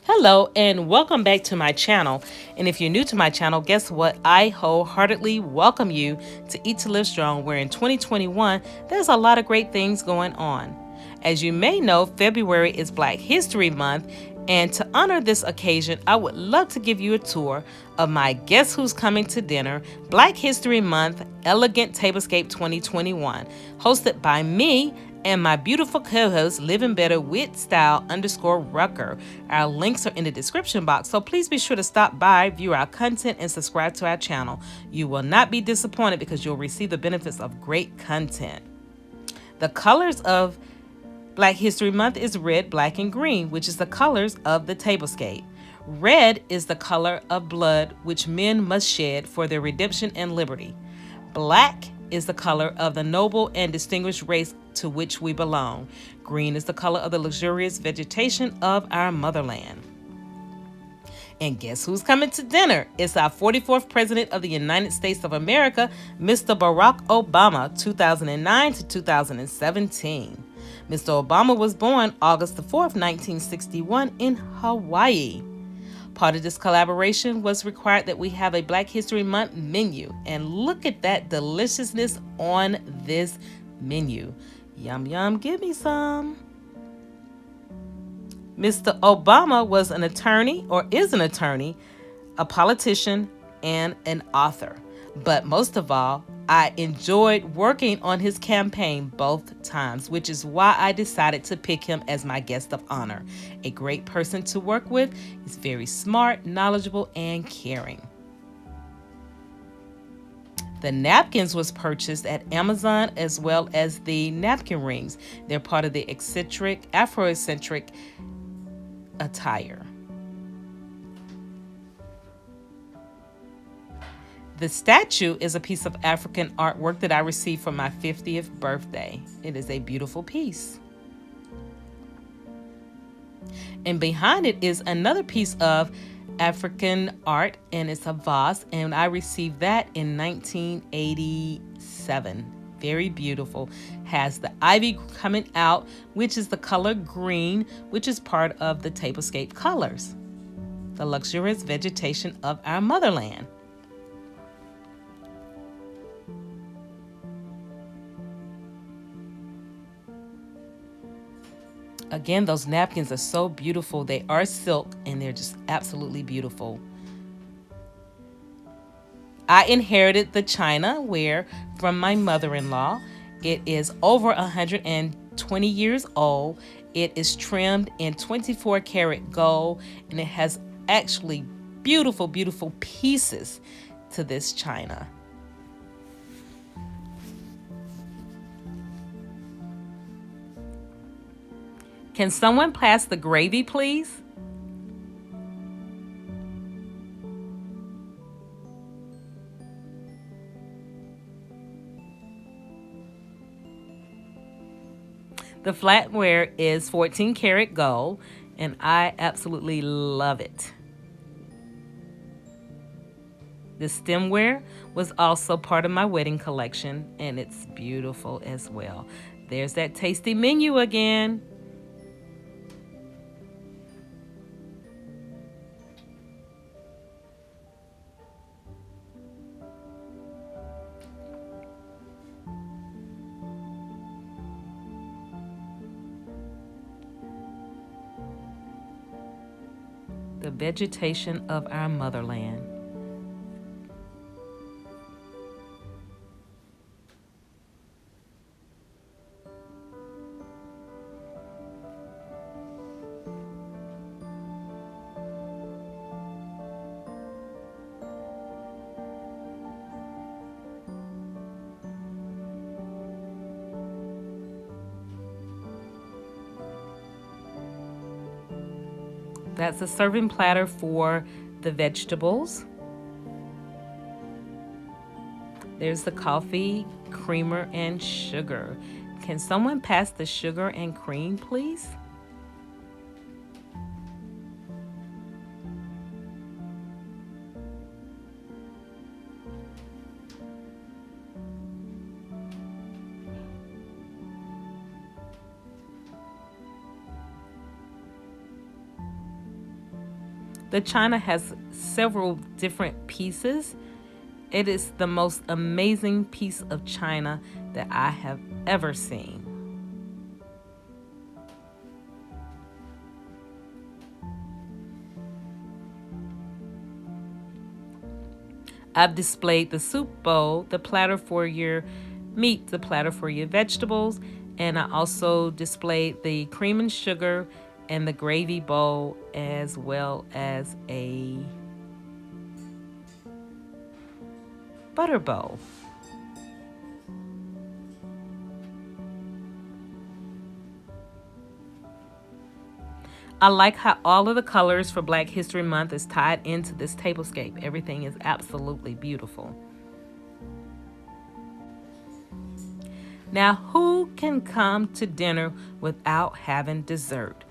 Hello and welcome back to my channel. And if you're new to my channel, guess what? I wholeheartedly welcome you to Eat to Live Strong, where in 2021, there's a lot of great things going on. As you may know, February is Black History Month, and to honor this occasion, I would love to give you a tour of my Guess Who's Coming to Dinner Black History Month Elegant Tablescape 2021, hosted by me and my beautiful co-host, Living Better with Style _Rucker. Our links are in the description box, so please be sure to stop by, view our content, and subscribe to our channel. You will not be disappointed because you'll receive the benefits of great content. The colors of Black History Month is red, black, and green, which is the colors of the tablescape. Red is the color of blood which men must shed for their redemption and liberty. Black is the color of the noble and distinguished race to which we belong. Green is the color of the luxurious vegetation of our motherland. And guess who's coming to dinner? It's our 44th President of the United States of America, Mr. Barack Obama, 2009 to 2017. Mr. Obama was born August the 4th, 1961 in Hawaii. Part of this collaboration was required that we have a Black History Month menu. And look at that deliciousness on this menu. Yum, yum, give me some. Mr. Obama was an attorney, or is an attorney, a politician, and an author. But most of all, I enjoyed working on his campaign both times, which is why I decided to pick him as my guest of honor. A great person to work with. He's very smart, knowledgeable, and caring. The napkins was purchased at Amazon, as well as the napkin rings. They're part of the Afro-eccentric attire. The statue is a piece of African artwork that I received for my 50th birthday. It is a beautiful piece. And behind it is another piece of African art, and it's a vase, and I received that in 1987. Very beautiful. Has the ivy coming out, which is the color green, which is part of the tablescape colors, the luxurious vegetation of our motherland. Again, those napkins are so beautiful. They are silk and they're just absolutely beautiful. I inherited the china ware from my mother-in-law. It is over 120 years old. It is trimmed in 24 karat gold, and it has actually beautiful, beautiful pieces to this china. Can someone pass the gravy, please? The flatware is 14 karat gold, and I absolutely love it. The stemware was also part of my wedding collection, and it's beautiful as well. There's that tasty menu again. The vegetation of our motherland. That's a serving platter for the vegetables. There's the coffee, creamer, and sugar. Can someone pass the sugar and cream, please? The china has several different pieces. It is the most amazing piece of china that I have ever seen. I've displayed the soup bowl, the platter for your meat, the platter for your vegetables, and I also displayed the cream and sugar and the gravy bowl, as well as a butter bowl. I like how all of the colors for Black History Month is tied into this tablescape. Everything is absolutely beautiful. Now, who can come to dinner without having dessert?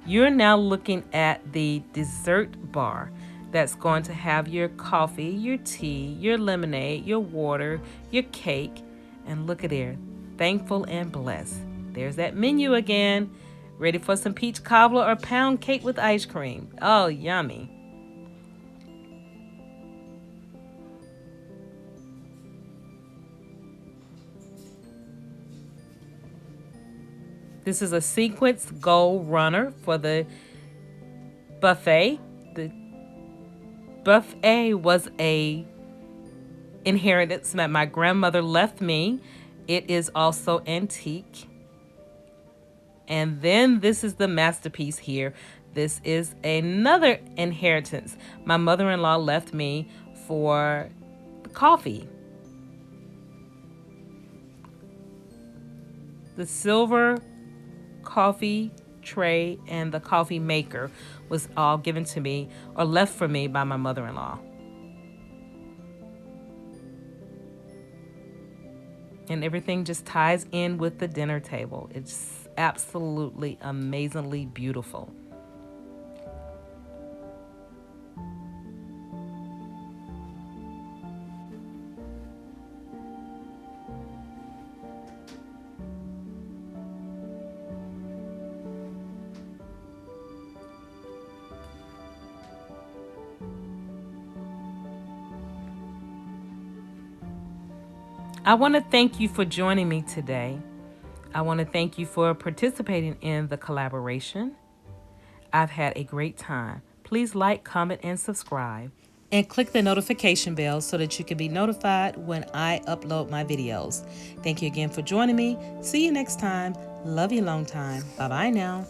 You're now looking at the dessert bar that's going to have your coffee, your tea, your lemonade, your water, your cake, and look at there, thankful and blessed. There's that menu again. Ready for some peach cobbler or pound cake with ice cream. Oh, yummy. This is a sequence gold runner for the buffet. The buffet was a inheritance that my grandmother left me. It is also antique. And then this is the masterpiece here. This is another inheritance my mother-in-law left me for the coffee. The silver coffee tray and the coffee maker was all given to me or left for me by my mother-in-law. And everything just ties in with the dinner table. It's absolutely amazingly beautiful. I want to thank you for joining me today. I want to thank you for participating in the collaboration. I've had a great time. Please like, comment, and subscribe. And click the notification bell so that you can be notified when I upload my videos. Thank you again for joining me. See you next time. Love you long time. Bye-bye now.